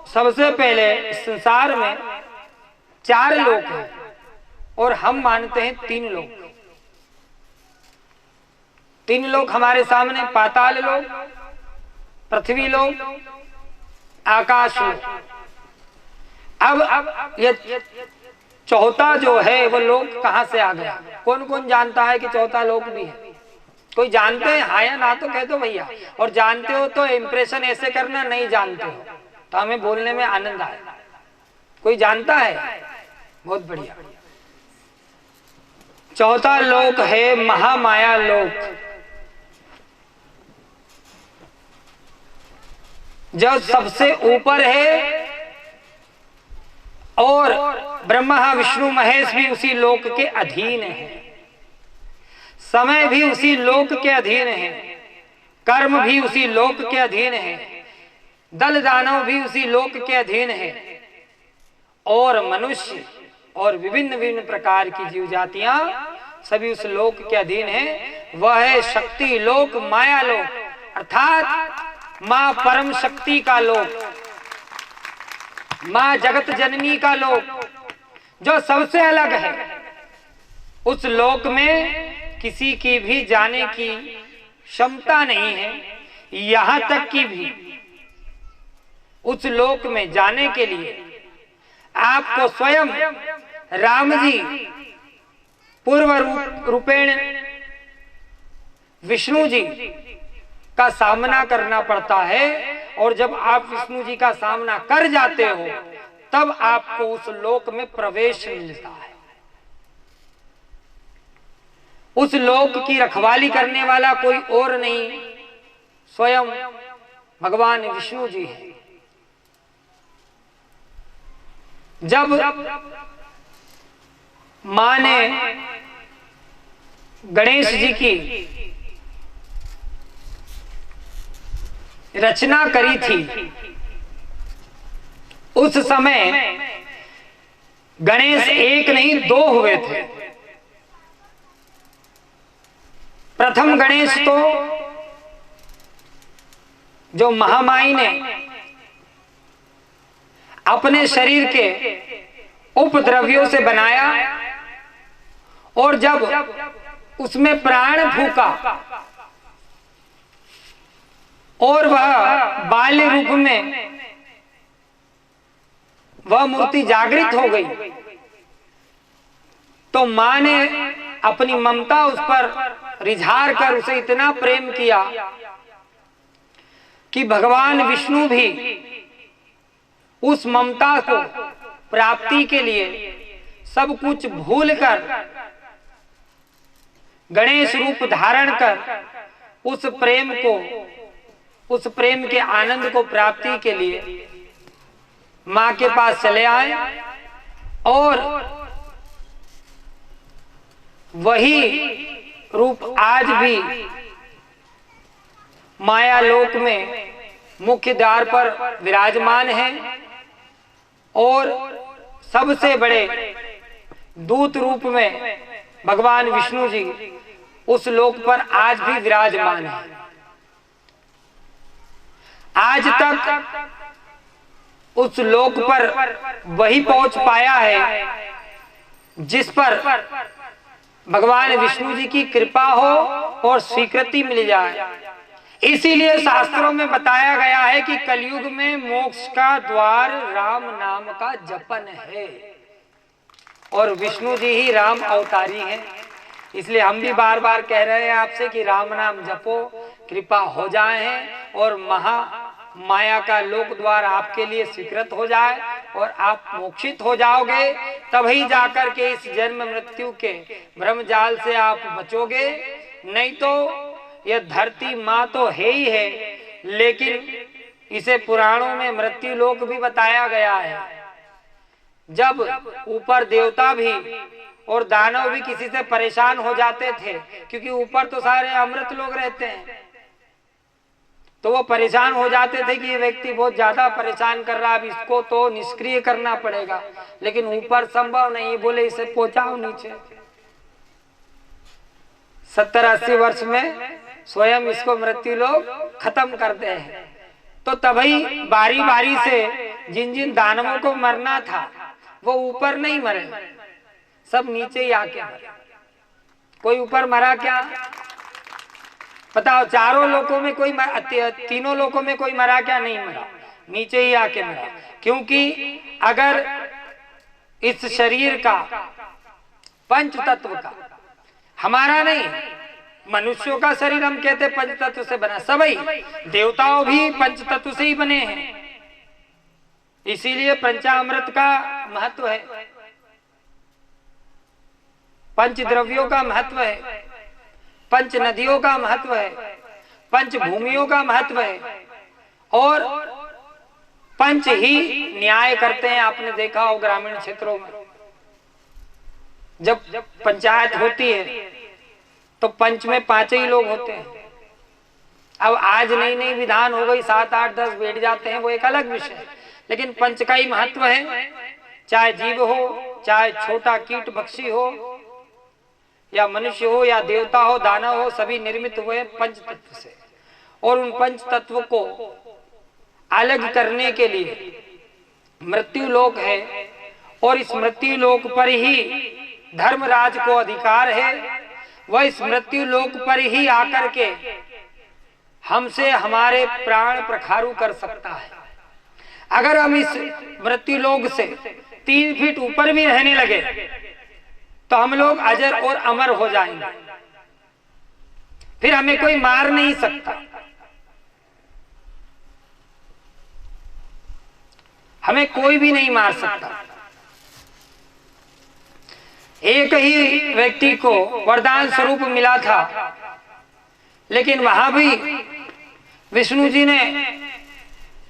सबसे पहले संसार में 4 लोक हैं और हम मानते हैं 3 लोक। 3 लोक हमारे सामने, पाताल लोक, पृथ्वी लोक, आकाश लोक। अब ये चौथा जो है वो लोक कहां से आ गया? कौन कौन जानता है कि चौथा लोक भी है? कोई जानते हैं? हाँ या ना तो कह दो भैया। और जानते हो तो इम्प्रेशन ऐसे करना, नहीं जानते हो तो हमें बोलने में आनंद आए। कोई जानता है? बहुत बढ़िया। चौथा लोक है महामाया लोक, जो सबसे ऊपर है और ब्रह्मा विष्णु महेश भी उसी लोक के अधीन है, समय भी उसी लोक के अधीन है, कर्म भी उसी लोक के अधीन है, दल दानव भी उसी लोक के अधीन है, और मनुष्य और विभिन्न विभिन्न प्रकार की जीव जातियां सभी उस लोक के अधीन है। वह है शक्ति लोक, माया लोक, अर्थात मां परम शक्ति का लोक, मां जगत जननी का लोक, जो सबसे अलग है। उस लोक में किसी की भी जाने की क्षमता नहीं है। यहां तक कि भी उस लोक में जाने के लिए आपको स्वयं राम जी पूर्व रूपेण विष्णु जी का सामना करना पड़ता है, और जब आप विष्णु जी का सामना कर जाते हो तब आपको उस लोक में प्रवेश मिलता है। उस लोक की रखवाली करने वाला कोई और नहीं, स्वयं भगवान विष्णु जी है। जब मां ने गणेश जी की रचना करी थी, उस समय गणेश एक नहीं 2 हुए थे। प्रथम गणेश तो जो महामाई ने अपने शरीर के उपद्रव्यों से बनाया, और जब उसमें प्राण फूका और वह बाल्य रूप में वह मूर्ति जागृत हो गई, तो मां ने अपनी ममता उस पर रिझार कर उसे इतना प्रेम किया कि भगवान विष्णु भी उस ममता को प्राप्ति के लिए सब कुछ भूलकर गणेश रूप धारण कर उस प्रेम के आनंद को प्राप्ति के लिए मां के पास चले आए, और वही रूप आज भी माया लोक में मुख्य द्वार पर विराजमान है, और सबसे बड़े दूत रूप में भगवान विष्णु जी उस लोक पर आज भी विराजमान है। आज तक उस लोक पर वही पहुंच पाया है जिस पर भगवान विष्णु जी की कृपा हो और स्वीकृति मिल जाए। इसीलिए शास्त्रों में बताया गया है कि कलयुग में मोक्ष का द्वार राम नाम का जपन है, और विष्णु जी ही राम अवतारी हैं। इसलिए हम भी बार बार कह रहे हैं आपसे कि राम नाम जपो, कृपा हो जाए हैं, और माया का लोक द्वार आपके लिए स्वीकृत हो जाए और आप मोक्षित हो जाओगे। तभी जाकर के इस जन्म मृत्यु के भ्रम जाल से आप बचोगे। नहीं तो यह धरती माँ तो है ही है, लेकिन इसे पुराणों में मृत्यु लोक भी बताया गया है। जब ऊपर देवता भी और दानव भी किसी से परेशान हो जाते थे, क्योंकि ऊपर तो सारे अमृत लोग रहते हैं, तो वो परेशान हो जाते थे कि ये व्यक्ति बहुत ज्यादा परेशान कर रहा है, अब इसको तो निष्क्रिय करना पड़ेगा। लेकिन ऊपर संभव नहीं, बोले इसे पहुंचाओ नीचे। 70-80 वर्ष में स्वयं इसको मृत्यु लोग खत्म करते हैं। तो तभी बारी बारी से जिन जिन दानवों को मरना था वो ऊपर नहीं मरे, सब नीचे ही आके मरे। कोई ऊपर मरा क्या? बताओ, चारों लोकों में कोई तीनों लोकों में कोई मरा क्या? नहीं मरा, नीचे ही आके मरा। क्योंकि अगर इस शरीर का, पंच तत्व का, हमारा नहीं, मनुष्यों का शरीर हम कहते पंच तत्व से बना, सभी देवताओं भी पंच तत्व से ही बने हैं। इसीलिए पंचामृत का महत्व है, पंच द्रव्यों का महत्व है, पंच नदियों का महत्व है, पंच भूमियों का महत्व है, और पंच ही न्याय करते हैं। आपने देखा हो ग्रामीण क्षेत्रों में जब पंचायत होती है तो पंच में 5 ही लोग होते हैं। अब आज नई नई विधान हो गई, 7, 8, 10 बैठ जाते हैं, वो एक अलग विषय है, लेकिन पंच का ही महत्व है। चाहे जीव हो, चाहे छोटा कीट पक्षी हो, या मनुष्य हो, या देवता हो, दानव हो, सभी निर्मित हुए पंच तत्व से। और उन पंच तत्व को अलग करने के लिए मृत्यु लोक है, और इस मृत्यु लोक पर ही धर्मराज को अधिकार है। वह इस मृत्यु लोक पर ही आकर के हमसे हमारे प्राण प्रखारु कर सकता है। अगर हम इस मृत्यु लोक से 3 फीट ऊपर भी रहने लगे तो हम लोग अजर और अमर हो जाएंगे, फिर हमें कोई मार नहीं सकता, हमें कोई भी नहीं मार सकता। एक ही व्यक्ति को वरदान स्वरूप मिला था, लेकिन वहां भी विष्णु जी ने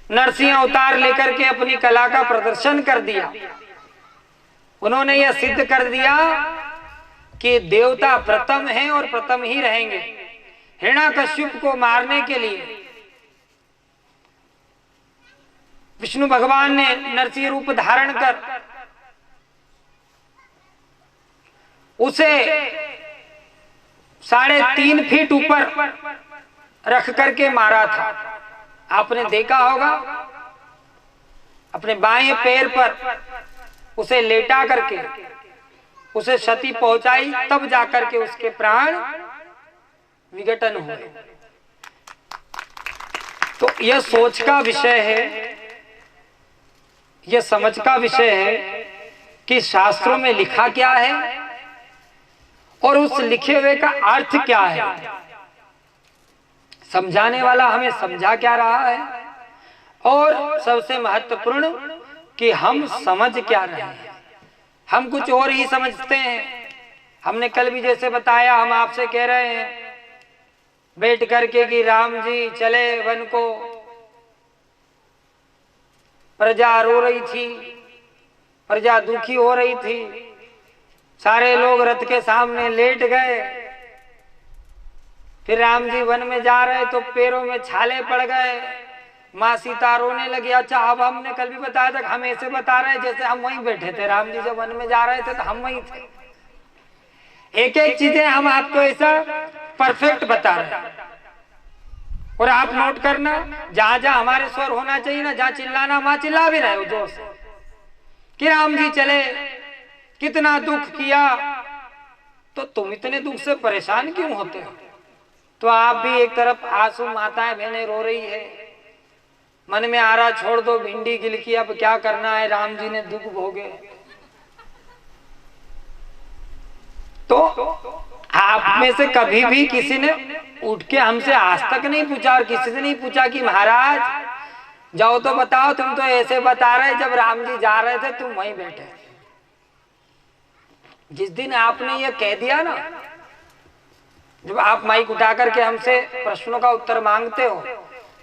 नरसिंह अवतार लेकर के अपनी कला का प्रदर्शन कर दिया। उन्होंने यह सिद्ध कर दिया कि देवता प्रथम हैं और प्रथम ही रहेंगे। हिरण्याकश्यप को मारने के लिए विष्णु भगवान ने नरसिंह रूप धारण कर उसे 3.5 फीट ऊपर रख करके मारा था। आपने देखा होगा, अपने बाएं पैर पर उसे लेटा करके उसे क्षति पहुंचाई, तब जाकर के उसके प्राण विघटन हुए। तो यह सोच का विषय है, यह समझ का विषय है कि शास्त्रों में लिखा क्या है और उस लिखे हुए का अर्थ क्या है। समझाने वाला हमें समझा क्या रहा है, और सबसे महत्वपूर्ण कि हम समझ क्या रहे हैं। हम कुछ और ही समझते हैं। हमने कल भी जैसे बताया, हम आपसे कह रहे हैं बैठ करके कि राम जी चले वन को, प्रजा रो रही थी, प्रजा दुखी हो रही थी, सारे लोग रथ के सामने लेट गए। फिर राम जी वन में जा रहे तो पैरों में छाले पड़ गए, माँ सीता रोने लगी। अच्छा, अब हमने कल भी बताया था, हम ऐसे बता रहे जैसे हम वहीं बैठे थे। राम जी जब वन में जा रहे थे तो हम वहीं थे। एक एक चीजें हम आपको ऐसा परफेक्ट बता रहे हैं। और आप नोट करना, जहां जहां हमारे स्वर होना चाहिए ना, जहां चिल्लाना वहां चिल्ला भी रहे हो जोर से कि राम जी चले, कितना दुख किया। तो तुम इतने दुख से परेशान क्यों होते हो? तो आप भी एक तरफ आंसू, माताएं बहनें रो रही है, मन में आ रहा छोड़ दो भिंडी गिलकी, अब क्या करना है, राम जी ने दुख भोगे। तो आप में से कभी भी किसी ने उठ के हमसे आज तक नहीं पूछा, और किसी से नहीं पूछा कि महाराज जाओ तो बताओ, तुम तो ऐसे बता रहे जब राम जी जा रहे थे तुम वहीं बैठे। जिस दिन आपने ये कह दिया ना, जब आप माइक उठा करके हमसे प्रश्नों का उत्तर मांगते हो,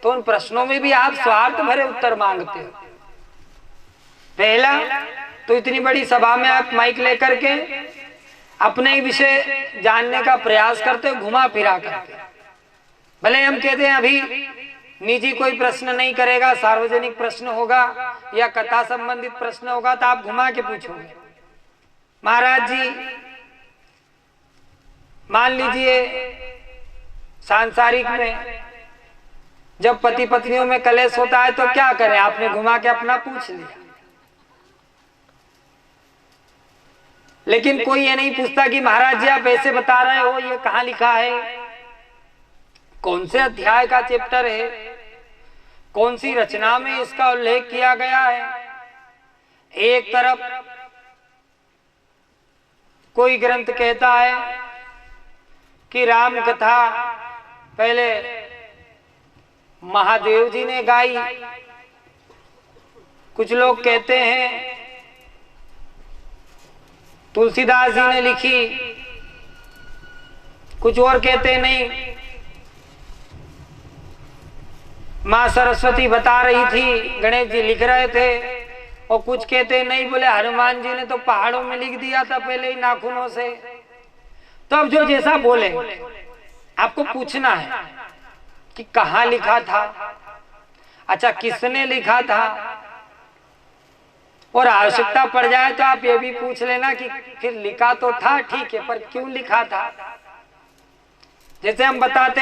तो उन प्रश्नों में भी आप स्वार्थ भरे उत्तर मांगते हो। पहला तो इतनी बड़ी सभा में आप माइक लेकर के अपने ही विषय जानने का प्रयास करते हो, घुमा फिरा करके। भले हम कहते हैं अभी निजी कोई प्रश्न नहीं करेगा, सार्वजनिक प्रश्न होगा या कथा संबंधित प्रश्न होगा तो आप घुमा के पूछोगे। महाराज जी मान लीजिए सांसारिक में जब पति पत्नियों में कलेश होता है तो क्या करें, आपने घुमा के अपना पूछ लिया। लेकिन कोई ये नहीं पूछता कि महाराज जी आप ऐसे बता रहे हो, ये कहाँ लिखा है, कौन से अध्याय का चैप्टर है, कौन सी रचना में इसका उल्लेख किया गया है। एक तरफ कोई ग्रंथ कहता है कि राम कथा पहले महादेव जी ने गाई, कुछ लोग कहते हैं तुलसीदास जी ने लिखी, कुछ और कहते नहीं माँ सरस्वती बता रही थी, गणेश जी लिख रहे थे, और कुछ कहते नहीं बोले हनुमान जी ने तो पहाड़ों में लिख दिया था पहले ही नाखूनों से। तो अब जो जैसा बोले, आपको पूछना है कि कहाँ लिखा था, अच्छा किसने लिखा था, और आवश्यकता पड़ जाए तो आप ये भी पूछ लेना कि फिर लिखा तो था ठीक है, पर क्यों लिखा था। जैसे हम बताते